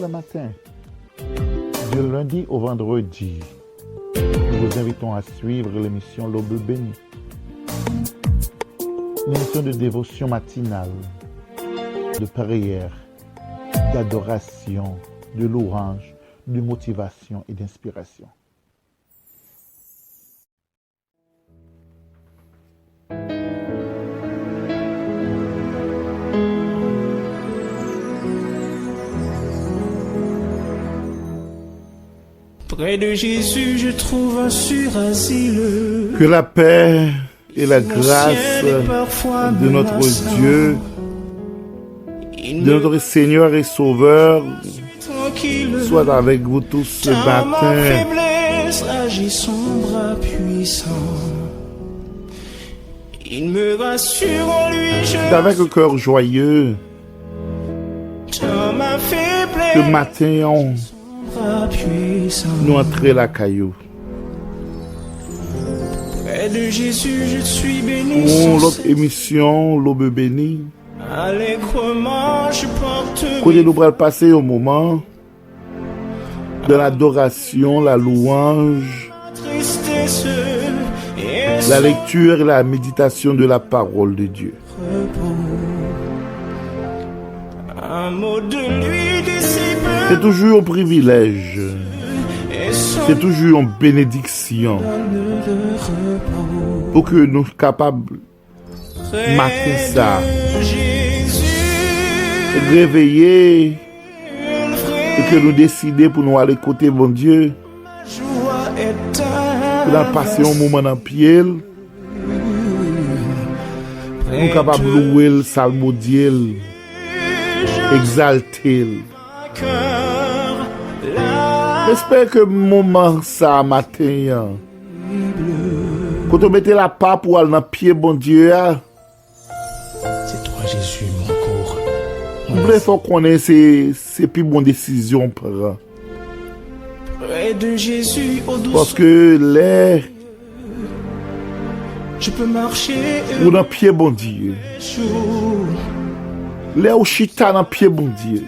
le matin. Du lundi au vendredi, nous vous invitons à suivre l'émission L'Aube bénie. Une émission de dévotion matinale, de prière, d'adoration, de louange, de motivation et d'inspiration. Près de Jésus, je trouve un sûr asile. Que la paix et la grâce de notre Dieu, de notre Seigneur et Sauveur, soient avec vous tous ce matin. Agit son bras puissant. Il me rassure en lui. C'est avec un cœur joyeux Dans ma faiblesse, ce matin, nous entrons la caillou. Près de Jésus, je suis béni. Pour l'autre émission, L'Aube bénie, Allègrement, je porte côté nous allons passer au moment de l'adoration, la louange, tristesse et la lecture et la méditation de la parole de Dieu. un mot de lui dissipe. C'est toujours un privilège, Et son c'est toujours une bénédiction donne le repos. pour que nous soyons capables, matin ça, De Jésus, réveiller une et vraie que nous décider pour nous aller côté bon Dieu, joie est pour nous passer un moment dans le pied, nous sommes capables de louer le salmodier, exalter. un cœur. La J'espère que moment ça matin, quand on mettait la part pour aller dans le pied bon Dieu, c'est toi, Jésus, mon corps. il faut qu'on ait ces plus bonnes décisions à prendre. Près de Jésus, au douce, Parce que les je peux marcher ou dans le pied bon Dieu, jour. les ou chita dans le pied bon Dieu,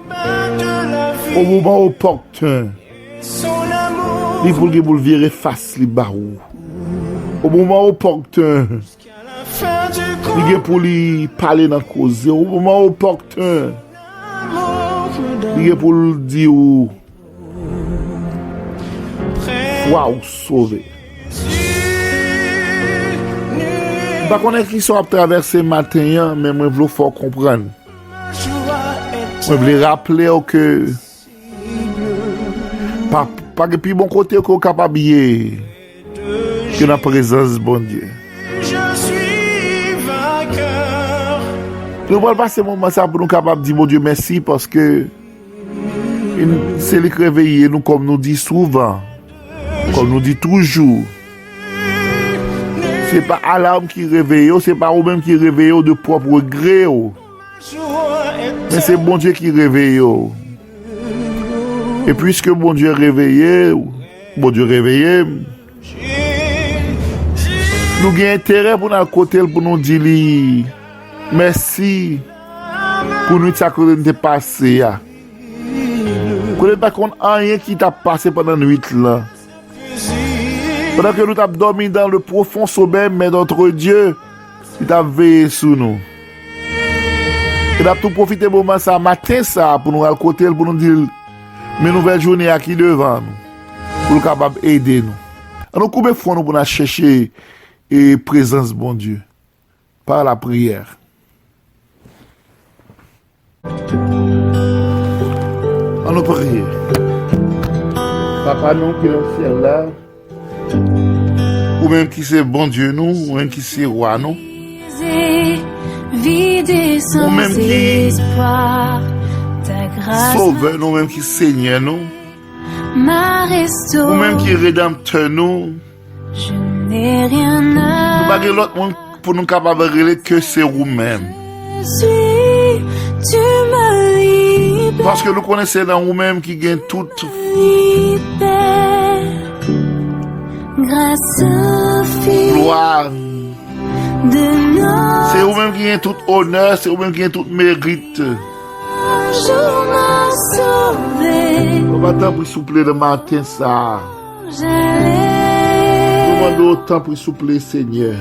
De la vie, au moment opportun, son amour. il faut le virer face les barreaux. Au moment opportun, À la fin du il faut pour lui parler dans la cause. Au moment opportun, amour me donne il faut pour lui dire près waouh sauvé. nu. Par contre, qui sont à traverser matin, mais moi je veux faut comprendre. Joie est Je veux rappeler que pas que plus bon côté qu'on est capable de que la présence de bon Dieu. je suis vainqueur. Nous allons passer un moment ça pour nous capables de dire bon Dieu merci parce que c'est lui qui réveille nous comme nous dit souvent, comme nous dit toujours. C'est pas alarme qui réveille, c'est pas vous-même qui réveille de propre gré, Joie mais est c'est bon Dieu qui réveille. Et puisque bon Dieu réveillé, nous avons intérêt pour notre côté pour nous dire merci pour nous ça que nous avons passé. Vous n'avez pas compte rien qui t'a passé pendant la nuit là. Pendant que nous avons dormi dans le profond sommeil, mais notre Dieu, il t'a veillé sur nous. Il a tout profité du moment ça, matin ça, pour nous aller côté pour nous dire mes nouvelles journées à qui devant nous, pour nous capable d'aider nous. Alors, combien de fois nous pour chercher et présence bon Dieu par la prière. On prie. Papa nous qui est au ciel là, ou même qui c'est bon Dieu nous, ou même qui c'est roi nous, Vide sans même qui- espoir, ta grâce sauveur nous, même qui Seigneur nous, m'a ou restauré. même qui rédempteur nous, Je n'ai rien nous à pas l'autre monde pour nous capable de révéler que c'est vous-même. suis, tu me libères, Parce que nous connaissons dans vous-même qui gagne toute grâce infinie gloire. de notre C'est vous-même qui gagne tout honneur, c'est vous-même qui gagne tout mérite. Un jour m'a sauvé. On va t'en prie souple le matin ça. J'allais Demande autant pour souple Seigneur.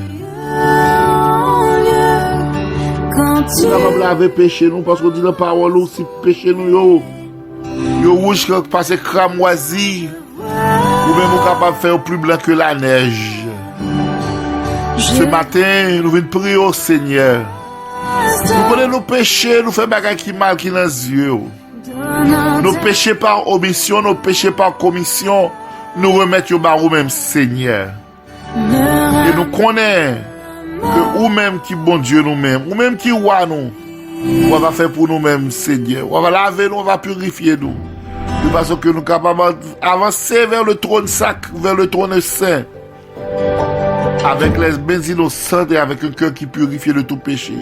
en lieu quand tu Nous avons lavé péché nous parce qu'on dit la parole aussi péché nous yo. Yo rouge parce que cramoisi. Ou même nous capable de faire plus blanc que la neige. Ce matin, nous venons prier au Seigneur. Nous connaissons nos péchés, nous faisons des choses qui mal qui dans les yeux. Nos péchés par omission, nos péchés par commission, nous remettons au même Seigneur. Et nous connaissons que ou même qui bon Dieu nous-mêmes, ou même qui roi nous, on va faire pour nous-mêmes Seigneur. On va laver nous, on va purifier nous. De façon que nous sommes capables d'avancer vers le trône sacré, vers le trône saint. Avec les mains innocentes et avec un cœur qui purifie de tout péché.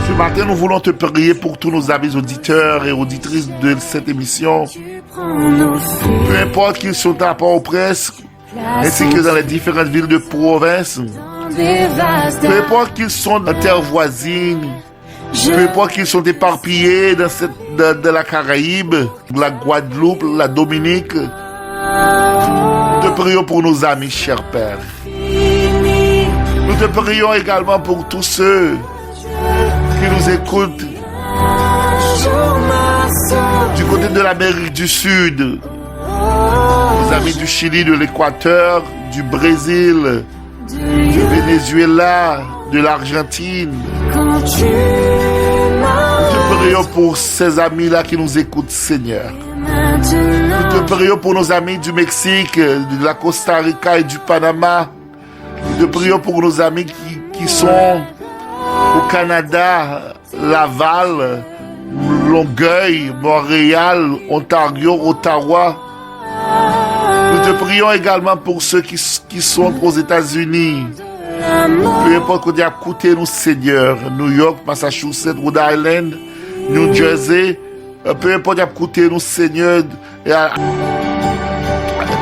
Ce matin, nous voulons te prier pour tous nos amis auditeurs et auditrices de cette émission. Peu importe qu'ils sont à Port-au-Prince, ainsi que dans les différentes villes de province. Peu importe qu'ils sont dans terre voisine. Peu importe qu'ils sont éparpillés dans la Caraïbe, la Guadeloupe, la Dominique. Nous te prions pour nos amis, cher Père. Nous te prions également pour tous ceux qui nous écoutent du côté de l'Amérique du Sud, les amis du Chili, de l'Équateur, du Brésil, du Venezuela, de l'Argentine. Nous te prions pour ces amis-là qui nous écoutent, Seigneur. Nous te prions pour nos amis du Mexique, de la Costa Rica et du Panama. Nous te prions pour nos amis qui sont au Canada, Laval, Longueuil, Montréal, Ontario, Ottawa. Nous te prions également pour ceux qui sont aux États-Unis. Peu importe qu'on ait écouté nous, Seigneur, New York, Massachusetts, Rhode Island, New Jersey, peu importe qu'on ait écouté nous, Seigneur,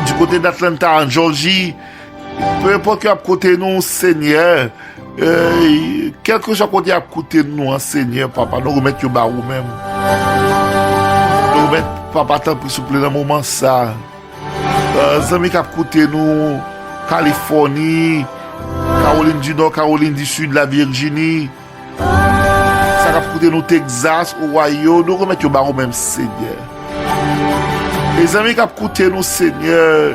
du côté d'Atlanta, en Georgie, peu importe qu'on ait écouté nous, Seigneur, quelque chose qu'on ait écouté nous, Seigneur, Papa, nous remettons au même. Nous remettons, Papa, tant pis, s'il vous plaît, dans le moment ça. Les amis qui ont écouté nous, Californie, Caroline du Nord, Caroline du Sud, la Virginie, ça a écouté nous, Texas, Ohio, nous remettons au même, Seigneur. Les amis qui ont écouté nous, Seigneur,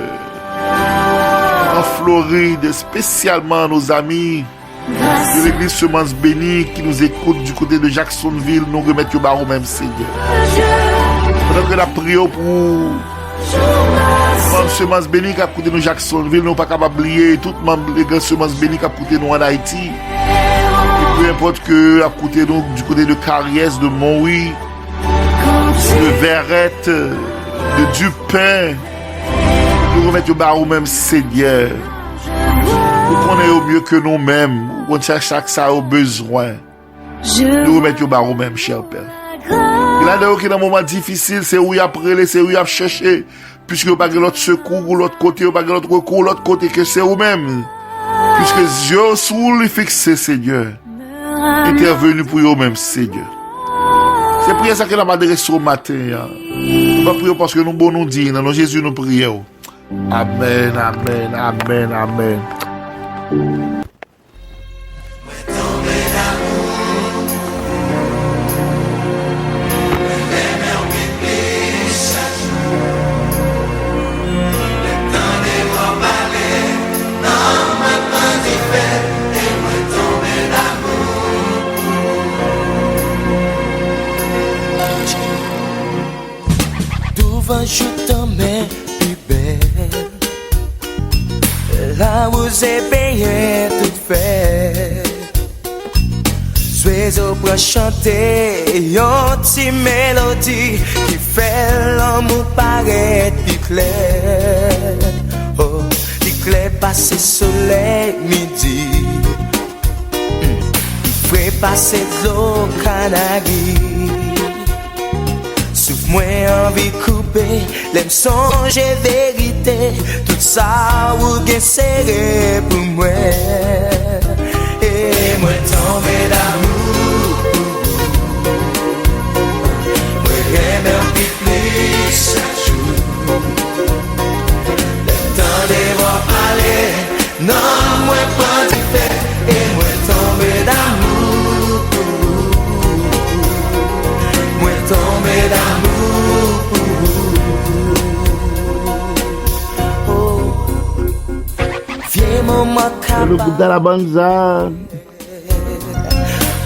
en Floride, spécialement nos amis de l'église Semence Bénie qui nous écoutent du côté de Jacksonville, nous remettons au même, Seigneur. Pendant que la prière pour Semence Bénie qui a écouté nous Jacksonville, nous ne sommes pas capables d'oublier tout le monde de Semence Bénie qui a écouté nous en Haïti. Et peu importe que a écouté nous du côté de Carriès, de Montouy, de Verrette, de Dupin, nous remettons au même, Seigneur. Nous connaissons au mieux que nous-mêmes, on cherche chaque ça au besoin. Nous remettons au même, cher Père. Il y a des qui dans un moment difficile, c'est où il y a prélé, c'est où il y a cherché. Puisque vous n'avez pas l'autre secours, ou l'autre côté, vous n'avez pas l'autre recours, l'autre côté que c'est vous-même. Puisque Dieu sous lui fixé, Seigneur, intervenu pour vous-même, Seigneur. C'est pour ça que nous avons adressé au matin. Nous va prier parce que nous bon nous dire, dans Jésus nous prions. Amen, amen, amen, amen. Je t'emmène plus belle. Là où j'ai payé tout fait. Oiseaux pour chanter une petite mélodie qui fait l'amour paraître plus clair. Oh, plus clair passer soleil midi. Il ferait passer de l'eau Canaries. Souffle-moi envie de couper, l'aime songer vérité, tout ça ou bien serré pour moi. Et moi tomber d'amour, tombé d'amour. Viens maman C'est le groupe de la Banza.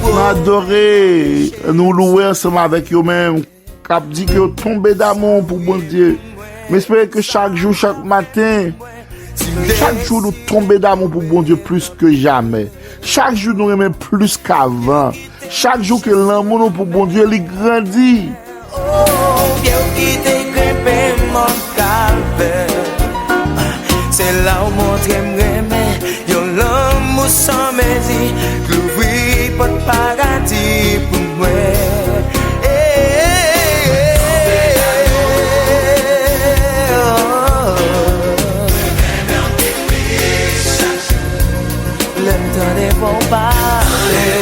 Nous adoré, nous louer ensemble avec eux-mêmes. Cap dit que vous tombez d'amour pour bon Dieu. Mais j'espère que chaque jour, chaque matin, chaque jour nous tombons d'amour pour bon Dieu plus que jamais. Chaque jour nous aimons plus qu'avant. Chaque jour que l'amour nous pour bon Dieu, il grandit. Oh, Dieu qui t'a grimpé mon calvaire. C'est là où mon tremble, yo l'amour sans mesure, l'ouvrir pas de paradis pour moi. L'aime vont parler.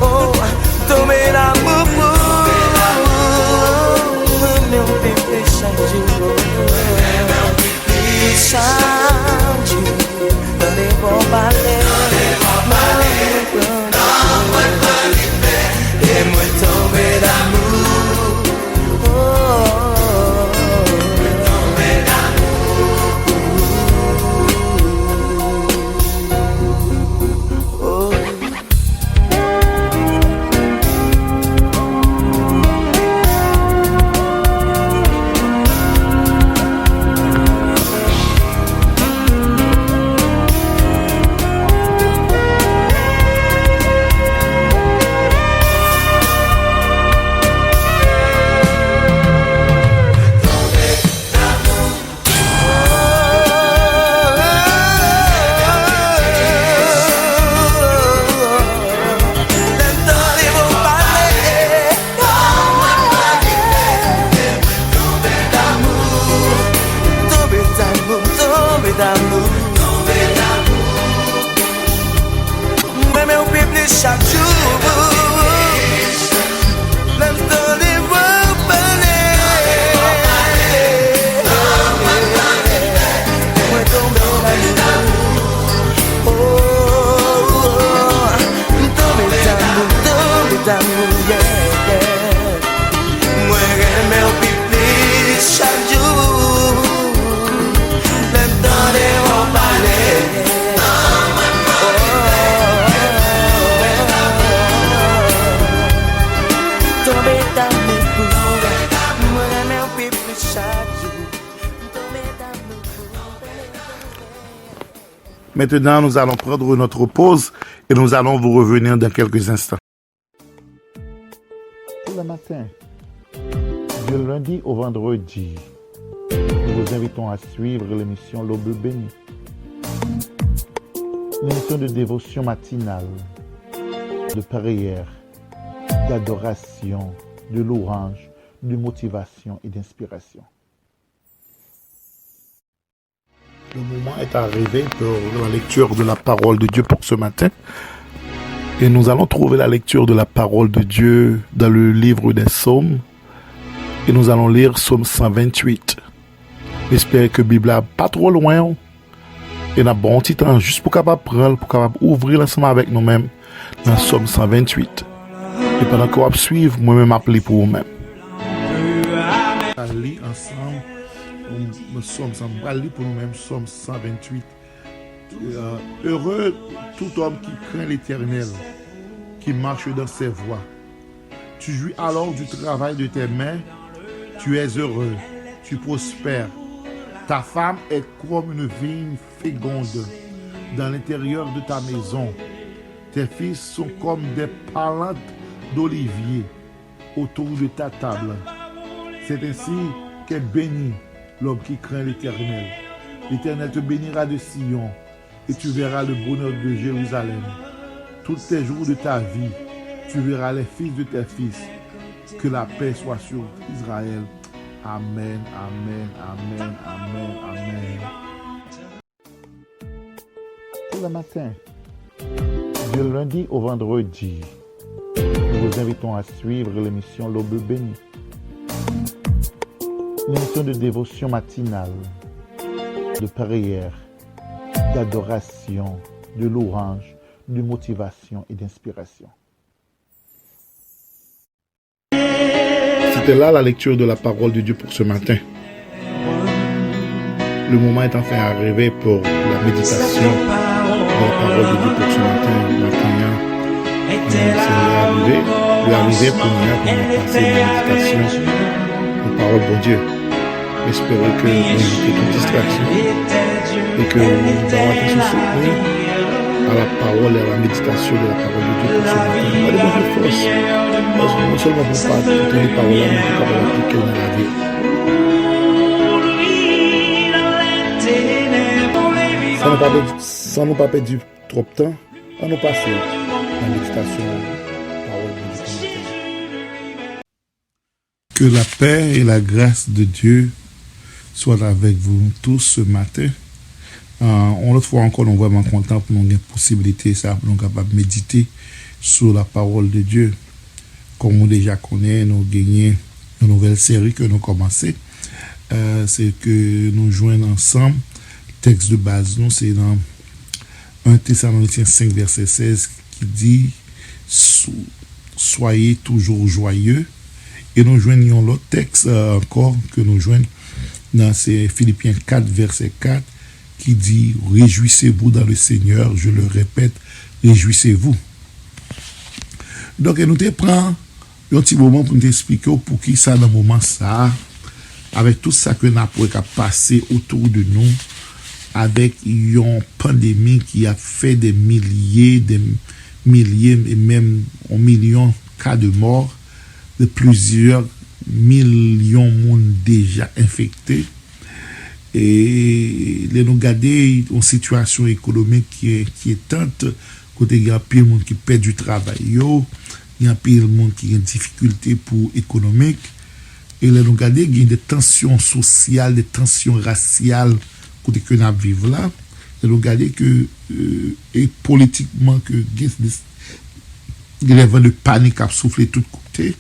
Oh, tomber d'amour. Chaque jour, dans les bons palais, et moi tomber d'amour. Chaque jour, même dans les voix parler, moi tomber d'amour, oh, tomber d'amour, yeah. Moi j'aime au plus chaque jour, même dans les voix parler. Maintenant, nous allons prendre notre pause et nous allons vous revenir dans quelques instants. Pour le matin, du lundi au vendredi, nous vous invitons à suivre l'émission L'Aube bénie. Une émission de dévotion matinale, de prière, d'adoration, de louange, de motivation et d'inspiration. Le moment est arrivé pour la lecture de la parole de Dieu pour ce matin. Et nous allons trouver la lecture de la parole de Dieu dans le livre des Psaumes. Et nous allons lire Psaume 128. J'espère que la Bible n'est pas trop loin. Et nous avons un bon petit temps juste pour capable prendre, pour capable ouvrir l'ensemble avec nous-mêmes dans Psaume 128. Et pendant qu'on va suivre, moi-même appeler pour vous-même. On va lire ensemble. On va lire pour nous-mêmes Psaume 128. Heureux tout homme qui craint l'Éternel, qui marche dans ses voies. Tu jouis alors du travail de tes mains, tu es heureux, tu prospères. Ta femme est comme une vigne féconde dans l'intérieur de ta maison. Tes fils sont comme des palades d'olivier autour de ta table. C'est ainsi qu'est béni l'homme qui craint l'Éternel. L'Éternel te bénira de Sion et tu verras le bonheur de Jérusalem. Tous tes jours de ta vie, tu verras les fils de tes fils. Que la paix soit sur Israël. Amen, amen, amen, amen, amen. Pour le matin, du lundi au vendredi, nous vous invitons à suivre l'émission L'Aube bénie. Une émission de dévotion matinale, de prière, d'adoration, de louange, de motivation et d'inspiration. C'était là la lecture de la parole de Dieu pour ce matin. Le moment est enfin arrivé pour la méditation de la parole de Dieu pour ce matin. C'est arrivé pour nous passer la méditation de parole de Dieu. J'espère que nous évitons toute distraction et que nous avons attention soutenue à la parole et à la méditation de la parole de Dieu pour ce matin. Pas de bonne force, parce que non seulement pour pas écouter les paroles, mais pour pouvoir l'appliquer dans la vie. Sans nous pas perdre trop de temps, à nous passer la méditation de la parole de Dieu ce matin. Que la paix et la grâce de Dieu soient avec vous tous ce matin. On l'autre fois encore, nous sommes vraiment contents pour nous avoir la possibilité ça, pour nous capables de méditer sur la parole de Dieu. Comme on déjà connaît, nous gagnons une nouvelle série que nous commençons. C'est que nous joignons ensemble. Texte de base, nous, c'est dans 1 Thessaloniciens 5, verset 16, qui dit soyez toujours joyeux. Et nous joignons l'autre texte encore que nous joignons dans Philippiens 4, verset 4, qui dit réjouissez-vous dans le Seigneur, je le répète, réjouissez-vous. Donc, nous te prend un petit moment pour nous expliquer pour qui ça, dans le moment ça, avec tout ça que nous avons passé autour de nous, avec une pandémie qui a fait des milliers et même un million de cas de mort, de plusieurs millions de monde déjà infectés. Et nous regarder une situation économique qui est inquiétante, côté il y a pile de monde qui perd du travail, il y a pile de monde qui a une difficulté pour économique, et nous regarder il y a des tensions sociales, des tensions raciales côté que nous vivons là, et nous regarder que et politiquement que il y a des vents de panique à souffler de tous côtés.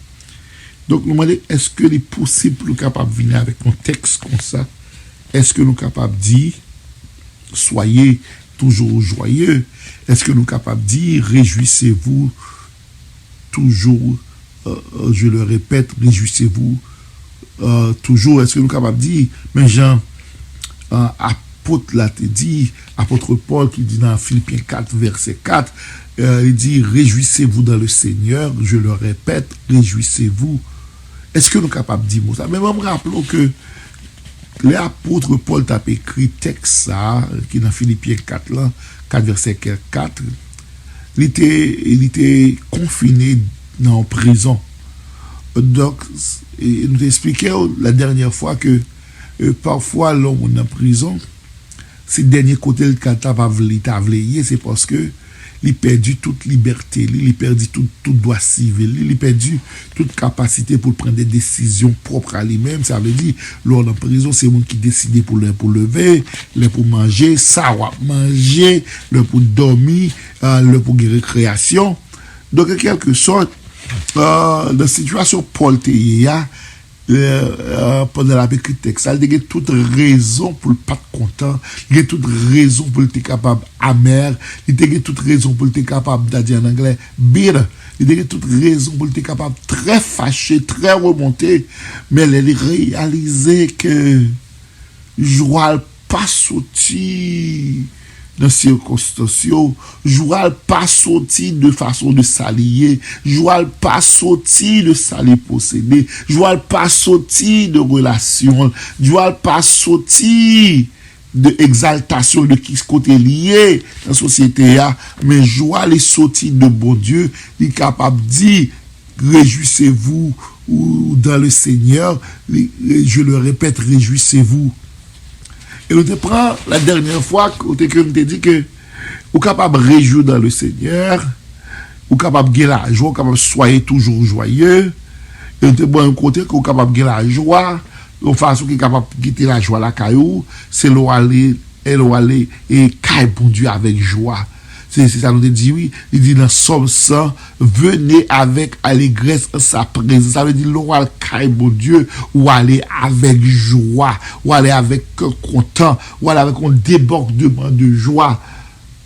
Donc nous demandons est-ce que est possible pour nous capable de venir avec un texte comme ça? Est-ce que nous sommes capables de dire soyez toujours joyeux? Est-ce que nous sommes capables de dire réjouissez-vous toujours? Je le répète, réjouissez-vous toujours. Est-ce que nous sommes capables de dire, mais Jean, apôtre l'a dit, apôtre Paul qui dit dans Philippiens 4, verset 4, il dit réjouissez-vous dans le Seigneur, je le répète, réjouissez-vous. Est-ce que nous sommes capables de dire ça? Mais même rappelons que l'apôtre Paul t'a écrit texte ça, qui est dans Philippiens 4, là, 4 verset 4, il était confiné dans prison. Donc, il nous expliquait la dernière fois que parfois l'homme en prison, c'est le dernier côté le capable c'est parce que il a perdu toute liberté, il a perdu tout droit civil, il a perdu toute capacité pour prendre des décisions propres à lui-même. Ça veut dire, l'homme en prison, c'est le monde qui décide pour lever, pour manger, ça va manger, pour dormir, pour récréation. Donc, en quelque sorte, dans la situation Paul Théa, pendant la écrit texte, il y a toute raison pour ne pas être content, il y a toute raison pour être capable amer, il y a toute raison pour être capable de dire en anglais bitter, il y a toute raison pour être capable très fâché, très remonté, mais il réalisé que joie pas sorti dans circonstances, joie pas sorti de façon de s'allier, joie pas sorti de s'allier posséder, joie pas sorti de relation, joie pas sorti de exaltation de qui ce côté lié dans la société, mais joie les sorti de bon Dieu, il est capable de dire réjouissez-vous ou dans le Seigneur, je le répète, réjouissez-vous. Et nous te prend la dernière fois que nous te dit que vous êtes capable de réjouir dans le Seigneur, vous êtes capable de gagner la joie, vous êtes capable de soyez toujours joyeux. Et nous te prend un côté que vous êtes capable de gagner la joie, de façon qui est capable de quitter la joie la caillou, c'est aller et caille pour Dieu avec joie. C'est ça nous dit oui, il dit dans Somme 100, venez avec allégresse en sa présence. Ça veut dire l'oral caille bon Dieu, ou aller avec joie, ou aller avec content, ou aller avec un débordement de joie.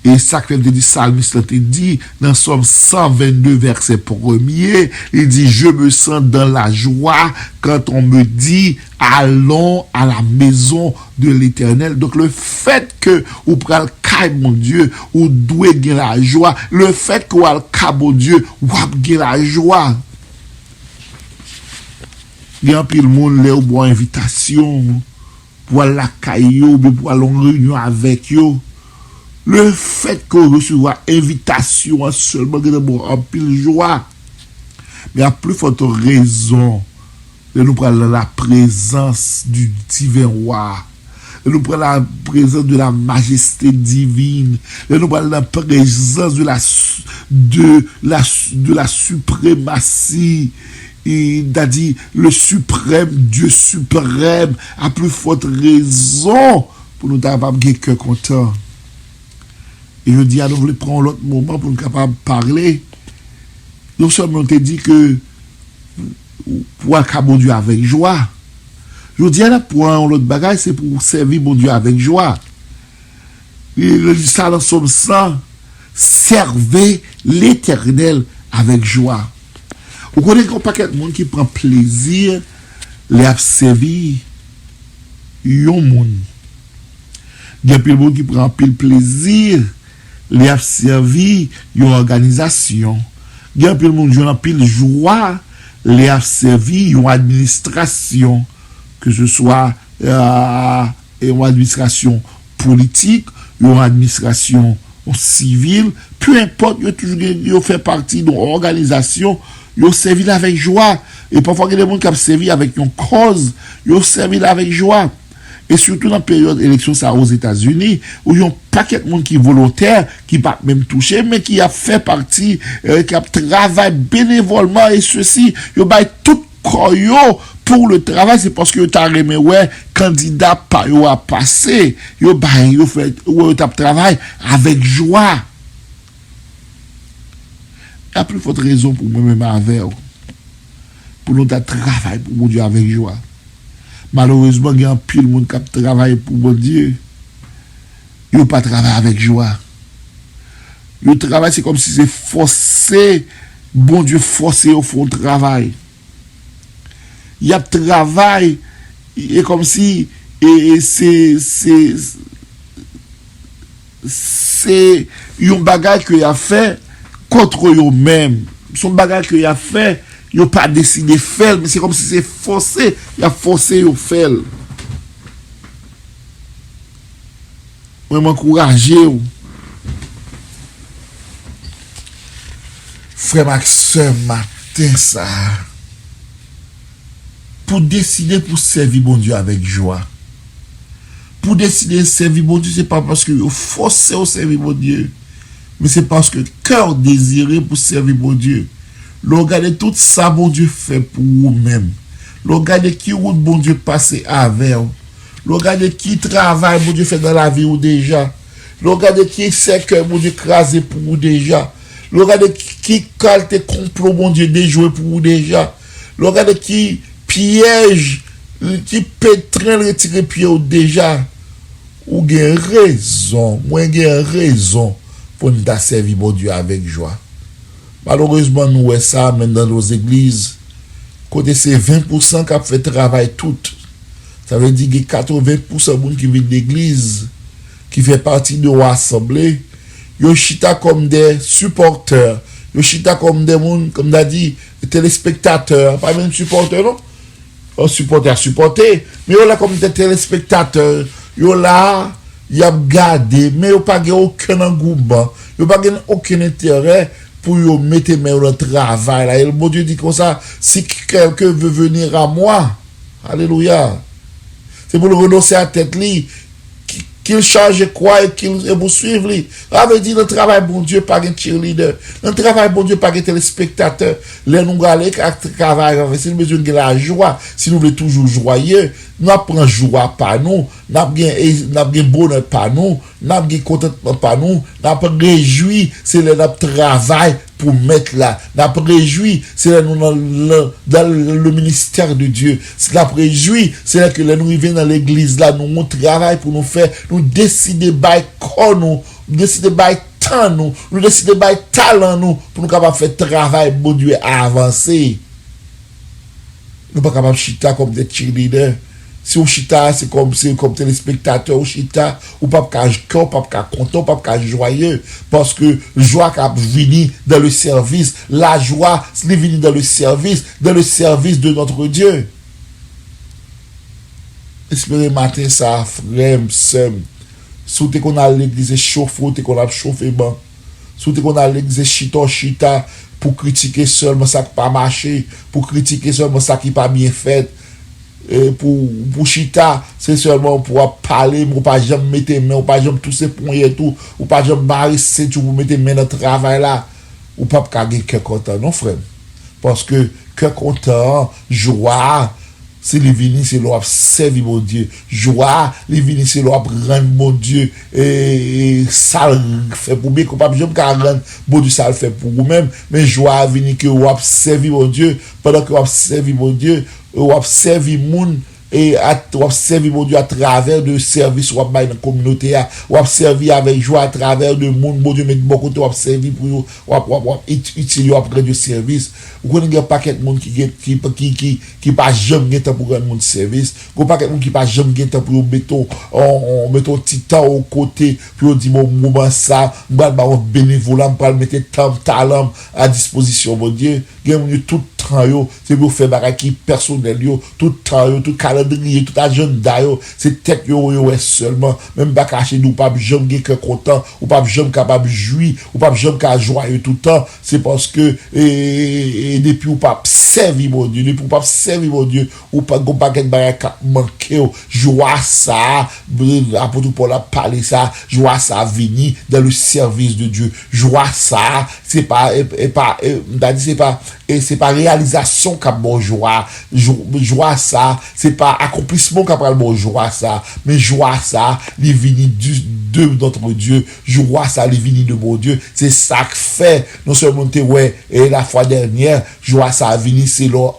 Et ça que dit Salmiste te dit dans Somme 122 verset 1er, il dit je me sens dans la joie quand on me dit allons à la maison de l'Éternel. Donc le fait que ou pral kay mon Dieu ou doué gen la joie, le fait que ou al ka mon Dieu ou ap gen la joie. Il y a un pile monde là ou bon invitation pour la caillou pour aller en réunion avec yo. Le fait qu'on reçoit invitation seulement que bon en pile joie. Mais à plus forte raison de nous prendre la présence du divin roi. De nous prendre la présence de la majesté divine. De nous prendre la présence de la suprématie. Et dit le suprême, Dieu suprême, à plus forte raison pour nous capables de cœur content. Et je dis à nous, voulons prendre l'autre moment pour nous capables de parler. Nous sommes, on te dit que pour accueillir mon Dieu avec joie. Je dis à la point, l'autre bagage, c'est pour servir mon Dieu avec joie. Et je dis ça dans Somme 100, servez l'Éternel avec joie. Vous connaissez qu'il y a un paquet de monde qui prend plaisir les servir yon monde. Il y a plein de monde qui prend pile plaisir les servir yon organisation. Il y a plein de monde qui prend pile joie les servir yon administration, que ce soit une administration politique, une administration civile, peu importe, yo fait partie d'une organisation. Yo servi avec joie. Et parfois, il y a des gens qui ont servi avec une cause. Yo servi avec joie. Et surtout dans la période d'élection ça aux États-Unis, où il y a un paquet de monde qui est volontaire, qui n'a pas même touché, mais qui a fait partie, qui a travaillé bénévolement. Et ceci, yo bail tout corps pour le travail. C'est parce que yo t'a remis, ouais, candidat pas yo a passé. Yo bail, yo fait, yo t'a travaillé avec joie. Il y a plus forte raison pour moi-même avec vous. Pour nous travailler pour mon Dieu avec joie. Malheureusement, il y a un pile de monde qui travaille pour mon Dieu. Ils ne pas travailler avec joie. Le travail, c'est comme si c'est forcé. Bon Dieu forcé au fond de travail. Il y a travail, et comme si c'est un bagage qu'il a fait contre eux-mêmes. Son bagage qu'il a fait, il n'a pas décidé de faire, mais c'est comme si c'est forcé. Il a forcé de faire. Moi, m'encourager. Frère Max, matin, ça. Pour décider pour servir bon Dieu avec joie. Pour décider de servir bon Dieu, ce n'est pas parce que vous forcez au servir bon Dieu. Mais c'est parce que cœur désiré pour servir mon Dieu. Regardez tout ça, bon Dieu fait pour vous-même. Regardez qui route bon Dieu passe avec vous. Regardez qui travail bon Dieu fait dans la vie ou déjà. Regardez qui sait que bon Dieu crasé pour vous déjà. Regardez qui qualité complot bon Dieu déjoué pour vous déjà. Regardez qui piège, qui pétrin retiré pied ou déjà. Ou gen raison, moi gen raison. Pour nous servir mon Dieu avec joie. Malheureusement, nous voyons ça même dans nos églises. Côté c'est 20% qui a fait travail tout. Ça veut dire qu'il y a 80% de gens qui vivent l'église, qui fait partie de l'assemblée. Ils chita comme des supporters. Ils chita comme des gens, comme on dit, des téléspectateurs. Pas même supporters, non? Un supporter. Mais ils là comme des téléspectateurs. Ils là. Il a gardé, mais il n'y a pas aucun engouement, il n'y a pas aucun intérêt pour mettre dans le travail. Là. Et le bon Dieu dit comme ça, si quelqu'un veut venir à moi, alléluia, c'est pour le renoncer à la tête, qu'il change quoi et qu'il vous suive. Ça veut dire le travail, bon Dieu, pas un cheerleader. Le travail, bon Dieu, pas un téléspectateur. Les nous allons travailler, si nous besoin de la joie, si nous voulons toujours joyeux, nous apprenons joie par nous, nous avons bonheur par nous, nous avons contentement par nous, nous avons réjoui, c'est le travail pour mettre là. Nous avons réjoui, c'est dans le ministère de Dieu. Nous avons réjoui, c'est là que nous arrivons dans l'église là, nous travaillons pour nous faire, nous décider by nous décider by temps nous décider by talent nous pour nous capable faire travail bon Dieu avancer. Nous pas capable chita comme des cheerleaders. Si on chita, c'est comme téléspectateur, ou chita, ou pas cœur, pas content, pas joyeux, parce que joie qui vient dans le service, la joie, c'est venu dans le service de notre Dieu. Espérez matin ça, frère, sœur. Souhaitez qu'on a l'église chauffe, qu'on a chauffé bon. Souhaitez qu'on a l'église chita pour critiquer seulement ça qui pas marché, pour critiquer seulement ça qui pas bien fait. Pour chita, c'est seulement pour parler, pour pas jamais mettre main, ou pas jamais tous ces points et tout, ou pas jamais barrer c'est tout pour mettre main dans le travail là, ou pas gagner cœur content, non frère. Parce que cœur content, joie, c'est les vignes, c'est l'op servir mon Dieu. Joie, les vignes, c'est l'op rendre mon Dieu. Et ça le fait pour bien, qu'on pas jamais rendre bon Dieu, ça le fait pour vous-même. Mais joie, vignes que vous servir mon Dieu, pendant que vous servir mon Dieu, vous servir moun et vous servir mon Dieu à travers de services ou dans la communauté, vous servir avec joie à travers de monde, mon Dieu, met beaucoup de vous servir pour utiliser après du service. Vous connaissez un paquet de monde qui pas jamais temps pour un monde service, un paquet de monde qui pas jamais temps pour mettre un petit temps au côté pour dire mon moment ça, bah bénévolat pour mettre temps talent à disposition mon Dieu, gagne tout temps yo, c'est pour faire bagage qui personnel yo, tout temps yo, tout calendrier, tout agenda yo, c'est tête yo seulement, même pas cacher nous pas jamais que content, ou pas jamais capable jouir, ou pas jamais capable joyeux tout le temps, c'est parce que et depuis ou pas servir mon Dieu, depuis ou pas servir mon Dieu, ou pas go bagage bagage manquer, joie ça, apôtre Paul a parlé ça, joie ça venir dans le service de Dieu, joie ça, c'est pas c'est pas réalisation qu'a bon joie ça, c'est pas accomplissement qu'a pas bon joie ça, mais joie ça, les vini de notre Dieu, joie ça, les vini de mon Dieu, c'est ça que fait, non seulement ouais, et la fois dernière, joie ça a vini, c'est là,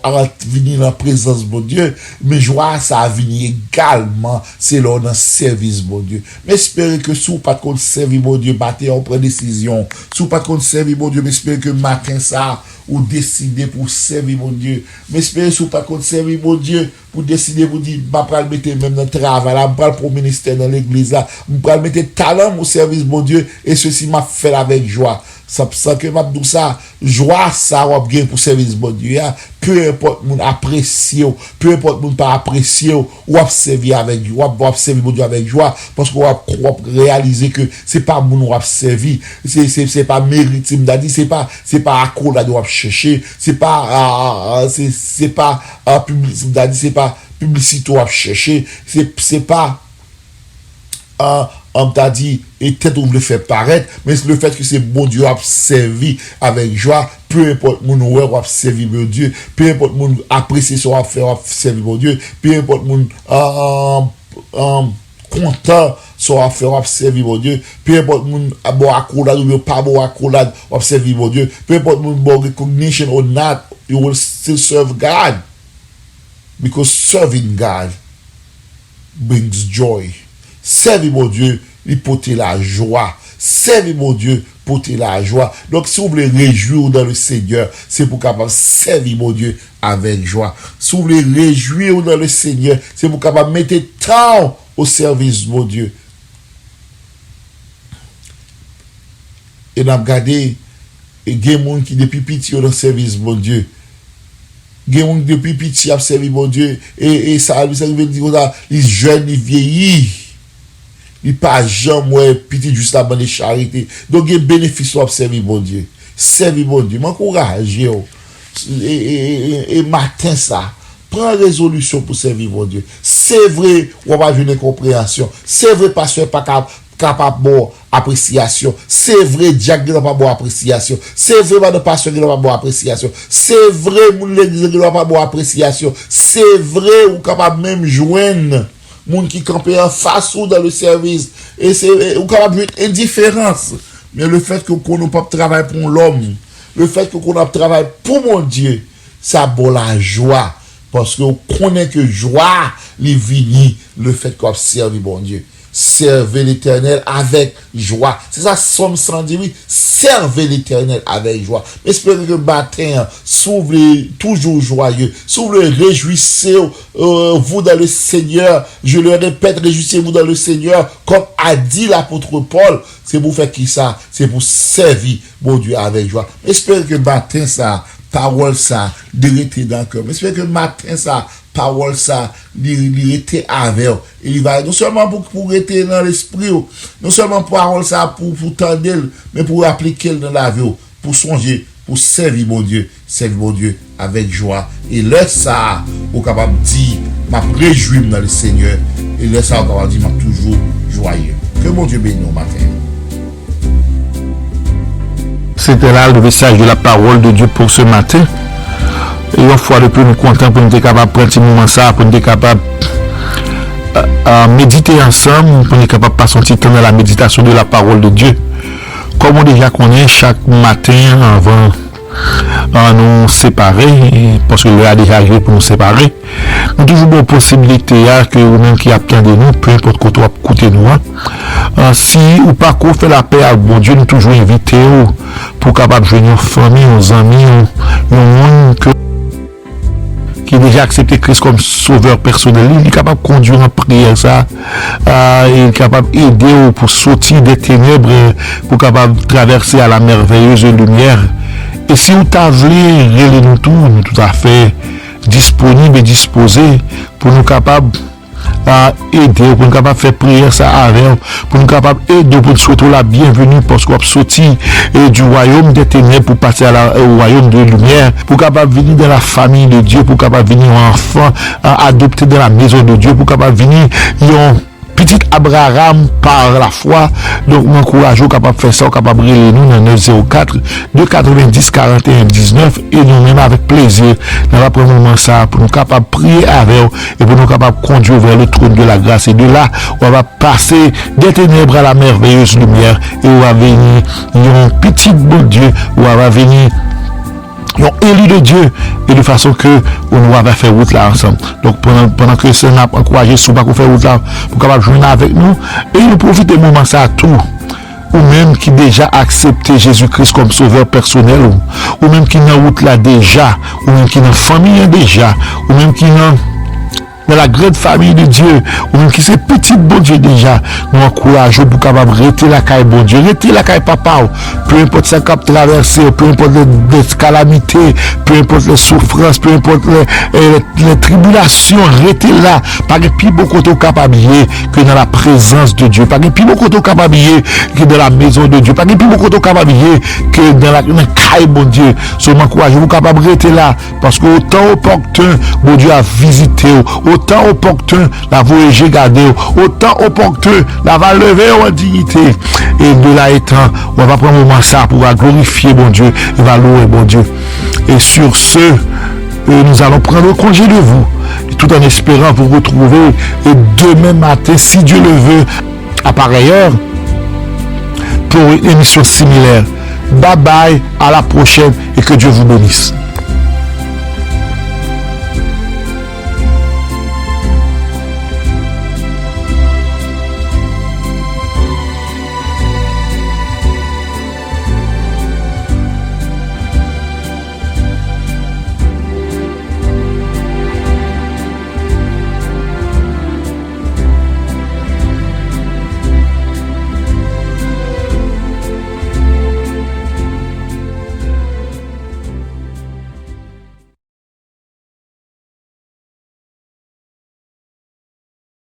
vini dans la présence de mon Dieu, mais joie ça a vini également, c'est là dans le service mon Dieu. Mais espérez que si vous pas de servir mon Dieu, battez, on prend décision, si vous pas de servir mon Dieu, mais espérez que matin ça, ou décider pour servir mon Dieu. Mais espérez si vous pas de servir mon Dieu, pour décider, vous dire, je vais mettre même dans le travail, là, je vais pour le ministère dans l'église, là, je vais mettre talent au service mon Dieu, et ceci m'a fait avec joie. Ça que m'a dit ça, joie ça, on bien pour service bon Dieu, peu importe moun apprécier, peu importe moun pas apprécier, ou servir avec joie, ou servir bon Dieu avec joie, parce qu'on va réaliser que c'est pas moun ou servir, c'est pas mérite, c'est pas accord doit chercher, c'est pas publicité, c'est pas publicité à chercher, c'est pas on t'a dit, et peut-être on le fait paraître, mais c'est le fait que c'est bon Dieu a servi avec joie, peu importe mon ou a servi mon Dieu, peu importe mon apprécier son affaire a servi mon Dieu, peu importe mon content son affaire a servi mon Dieu, peu importe mon bon accolade ou pas bon accolade a servi mon Dieu, peu importe mon bon recognition or not, you will still serve God, because serving God brings joy. Servir mon Dieu, il porter la joie. Servir mon Dieu, porter la joie. Donc, si vous voulez réjouir dans le Seigneur, c'est pour capable servir mon Dieu avec joie. Si vous voulez réjouir dans le Seigneur, c'est pour capable mettre temps au service de mon Dieu. Et nous regardé, il y a des gens qui depuis petit dans le service de mon Dieu. Il y a des gens depuis petit ont servi mon Dieu. Et ça veut dire que les jeunes, ils vieillissent. Il pas jamais petit juste avant les charités. Donc il y a bénéfice à servir mon Dieu. Servir mon Dieu. M'encourage et matin ça. Prends résolution pour servir mon Dieu. C'est vrai, on va avoir une compréhension. C'est vrai, pasteur pas capable de appréciation. C'est vrai, Jack n'a pas bonne appréciation. C'est vrai, madame pasteur n'a pas bonne appréciation. C'est vrai, mon l'église n'a pas bonne appréciation. C'est vrai, ou capable même joindre moun qui campent en face ou dans le service, et c'est ou capable être indifférence, mais le fait que qu'on n'a pas travail pour l'homme, le fait que qu'on a travail pour mon Dieu, ça bon la joie, parce que on connaît que joie les vini le fait qu'on servi bon Dieu. servez l'Éternel avec joie. C'est ça, Somme 118, servez l'Éternel avec joie. Espérez que matin, soyez toujours joyeux, soyez réjouissez vous dans le Seigneur. Je le répète, réjouissez-vous dans le Seigneur, comme a dit l'apôtre Paul. C'est pour faire qui ça? C'est pour servir mon Dieu avec joie. Espérez que matin ça, parole ça, d'arrêter dans le cœur. J'espère que matin ça, parole ça, d'arrêter avec. Et il va non seulement pour être dans l'esprit, non seulement pour parole ça, pour tendre, mais pour appliquer dans la vie, pour songer, pour servir mon Dieu avec joie. Et là ça, vous capable de dire, m'a réjoui dans le Seigneur. Et là ça, vous capable de dire, m'a toujours joyeux. Que mon Dieu bénisse au matin. C'était là le message de la parole de Dieu pour ce matin. Et une fois de plus, nous comptons pour nous être capables de prendre ce moment ça, pour nous être capables de méditer ensemble, pour nous être capables de passer un petit temps dans la méditation de la parole de Dieu. Comme on déjà connaît, chaque matin avant nous séparer, parce que l'heure a déjà arrivé pour nous séparer, nous toujours une possibilité que vous-même qui attendez nous, peu importe quand on va écouter nous, si ou pas qu'on fait la paix à bon Dieu, nous toujours inviter pour capable jouer nos familles, nos amis, nos monde qui a déjà accepté Christ comme sauveur personnel, il est capable de conduire en prière ça, il est capable d'aider pour sortir des ténèbres, pour capable de traverser à la merveilleuse lumière. Et si vous voulez, nous tout à fait disponibles et disposés pour nous capables aider, pour nous capables de faire prière ça avec, pour nous capables d'aider, pour nous souhaiter la bienvenue, parce qu'on a sorti du royaume des ténèbres pour passer au royaume de lumière, pour capable venir dans la famille de Dieu, pour capable venir enfant, adopter dans la maison de Dieu, pour capable venir petit Abraham par la foi. Donc m'encourage capable de faire ça, capable de nous dans 904 290 41 19 et nous même avec plaisir nous allons prendre un moment ça pour nous capable prier avec et pour nous capable conduire vers le trône de la grâce, et de là on va passer des ténèbres à la merveilleuse lumière, et on va venir un petit bon Dieu, on va venir élu de Dieu, et de façon que on va faire route là ensemble. Donc pendant que c'est n'a encouragé sous pas qu'on fait route là pour capable joindre avec nous, et nous profiter de moment ça à tout, ou même qui déjà accepté Jésus-Christ comme sauveur personnel, ou même qui dans route là déjà, ou même qui dans famille déjà, ou même qui dans la grande famille de Dieu, ou même qui c'est petit bon Dieu déjà, nous encourageons pour capable rester la caille bon Dieu, rester la caille papa, peu importe ça cap traverser, peu importe les calamités, peu importe les souffrances, peu importe les tribulations, rester là, pas que plus beaucoup de capable que dans la présence de Dieu, pas que plus beaucoup de capable que dans la maison de Dieu, pas que plus beaucoup de capable que dans la caille bon Dieu. Seulement encourageons vous capable rester là, parce que autant opportun bon Dieu a visité, autant opportun la voyager garder, autant opportun la va lever en dignité, et de là étant on va prendre un moment ça pour glorifier bon Dieu et va louer bon Dieu. Et sur ce, nous allons prendre congé de vous, tout en espérant vous retrouver et demain matin, si Dieu le veut, à pareille heure pour une émission similaire. Bye bye, à la prochaine, et que Dieu vous bénisse.